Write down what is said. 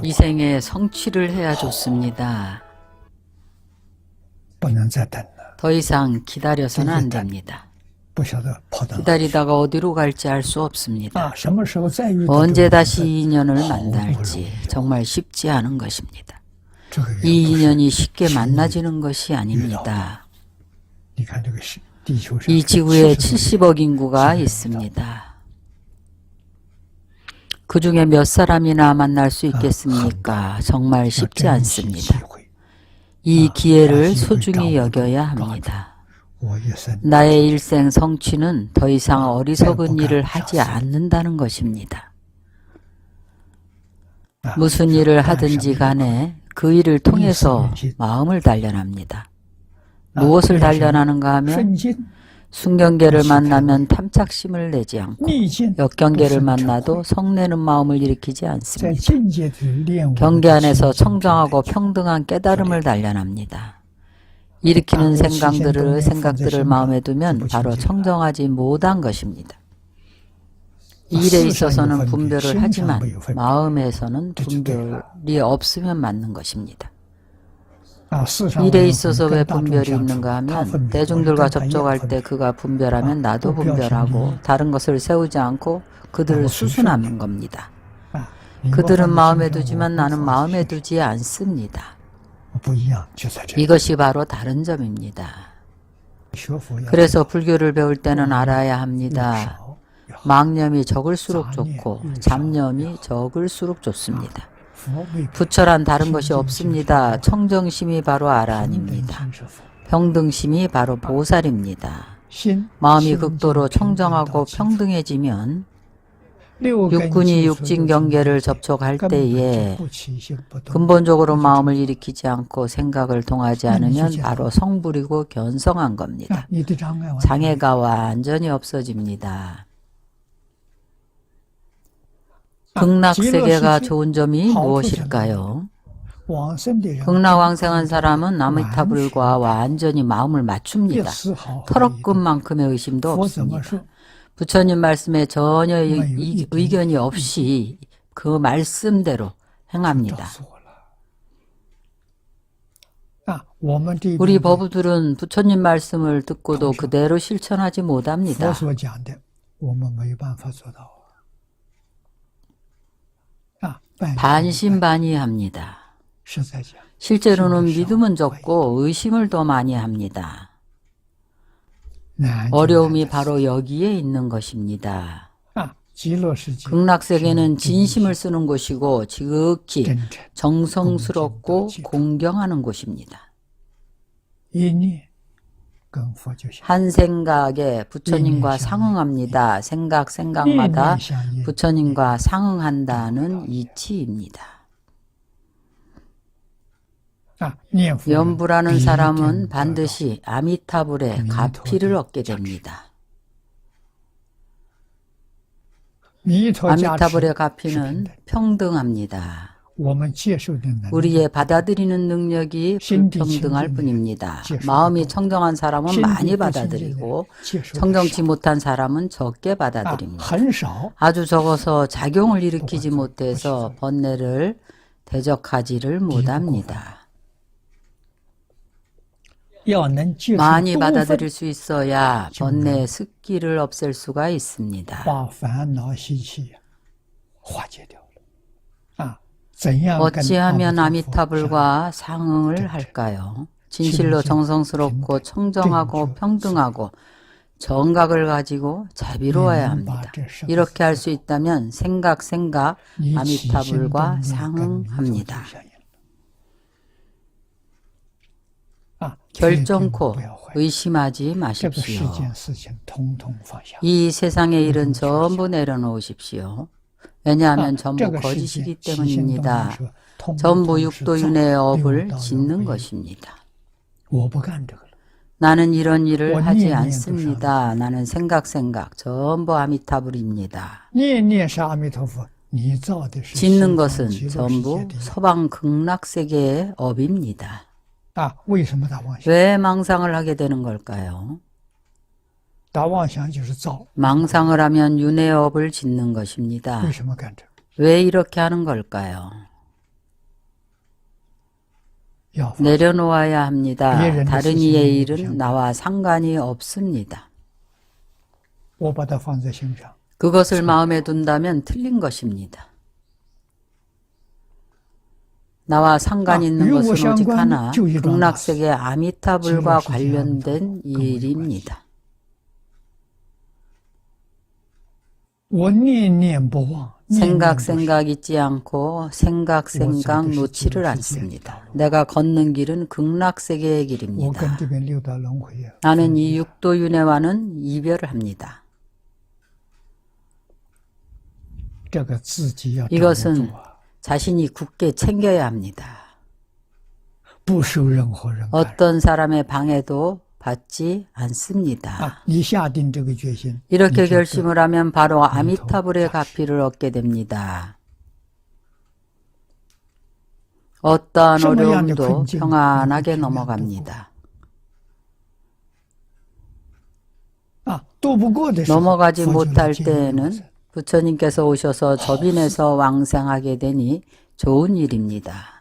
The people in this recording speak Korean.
이 생에 성취를 해야 좋습니다. 더 이상 기다려서는 안 됩니다. 기다리다가 어디로 갈지 알 수 없습니다. 언제 다시 이 인연을 만날지 정말 쉽지 않은 것입니다. 이 인연이 쉽게 만나지는 것이 아닙니다. 이 지구에 70억 인구가 있습니다. 그 중에 몇 사람이나 만날 수 있겠습니까? 정말 쉽지 않습니다. 이 기회를 소중히 여겨야 합니다. 나의 일생 성취는 더 이상 어리석은 일을 하지 않는다는 것입니다. 무슨 일을 하든지 간에 그 일을 통해서 마음을 단련합니다. 무엇을 단련하는가 하면 순경계를 만나면 탐착심을 내지 않고 역경계를 만나도 성내는 마음을 일으키지 않습니다. 경계 안에서 청정하고 평등한 깨달음을 단련합니다. 일으키는 생각들을 마음에 두면 바로 청정하지 못한 것입니다. 일에 있어서는 분별을 하지만 마음에서는 분별이 없으면 맞는 것입니다. 일에 있어서 왜 분별이 있는가 하면 대중들과 접촉할 때 그가 분별하면 나도 분별하고 다른 것을 세우지 않고 그들을 수순하는 겁니다. 그들은 마음에 두지만 나는 마음에 두지 않습니다. 이것이 바로 다른 점입니다. 그래서 불교를 배울 때는 알아야 합니다. 망념이 적을수록 좋고 잡념이 적을수록 좋습니다. 부처란 다른 것이 없습니다. 청정심이 바로 아라한입니다. 평등심이 바로 보살입니다. 마음이 극도로 청정하고 평등해지면 육군이 육진경계를 접촉할 때에 근본적으로 마음을 일으키지 않고 생각을 통하지 않으면 바로 성불이고 견성한 겁니다. 장애가 완전히 없어집니다. 극락세계가 좋은 점이 무엇일까요? 극락왕생한 사람은 아미타불과 완전히 마음을 맞춥니다. 털어끝만큼의 의심도 없습니다. 부처님 말씀에 전혀 의견이 없이 그 말씀대로 행합니다. 우리 법우들은 부처님 말씀을 듣고도 그대로 실천하지 못합니다. 반신반의합니다. 실제로는 믿음은 적고 의심을 더 많이 합니다. 어려움이 바로 여기에 있는 것입니다. 극락세계는 진심을 쓰는 곳이고 지극히 정성스럽고 공경하는 곳입니다. 한 생각에 부처님과 상응합니다. 생각마다 부처님과 상응한다는 이치입니다. 연불하는 사람은 반드시 아미타불의 가피를 얻게 됩니다. 아미타불의 가피는 평등합니다. 우리의 받아들이는 능력이 불평등할 뿐입니다. 마음이 청정한 사람은 많이 받아들이고 청정치 못한 사람은 적게 받아들입니다. 아주 적어서 작용을 일으키지 못해서 번뇌를 대적하지를 못합니다. 많이 받아들일 수 있어야 번뇌의 습기를 없앨 수가 있습니다. 어찌하면 아미타불과 상응을 할까요? 진실로 정성스럽고 청정하고 평등하고 정각을 가지고 자비로워야 합니다. 이렇게 할 수 있다면 생각 아미타불과 상응합니다. 결정코 의심하지 마십시오. 이 세상의 일은 전부 내려놓으십시오. 왜냐하면 전부 거짓이기 때문입니다. 전부 육도윤회의 업을 짓는 것입니다. 나는 이런 일을 하지 않습니다. 나는 생각 전부 아미타불입니다. 짓는 것은 전부 서방 극락세계의 업입니다. 왜 망상을 하게 되는 걸까요? 망상을 하면 윤회업을 짓는 것입니다. 왜 이렇게 하는 걸까요? 내려놓아야 합니다. 다른 이의 일은 나와 상관이 없습니다. 그것을 마음에 둔다면 틀린 것입니다. 나와 상관 있는 것은 오직 하나, 극락세계 아미타불과 관련된 일입니다. 생각 잊지 않고 생각 놓지를 않습니다. 내가 걷는 길은 극락세계의 길입니다. 나는 이 육도윤회와는 이별을 합니다. 이것은 자신이 굳게 챙겨야 합니다. 어떤 사람의 방해도 받지 않습니다. 이렇게 결심을 하면 바로 아미타불의 가피를 얻게 됩니다. 어떠한 어려움도 평안하게 넘어갑니다. 넘어가지 못할 때에는 부처님께서 오셔서 접인해서 왕생하게 되니 좋은 일입니다.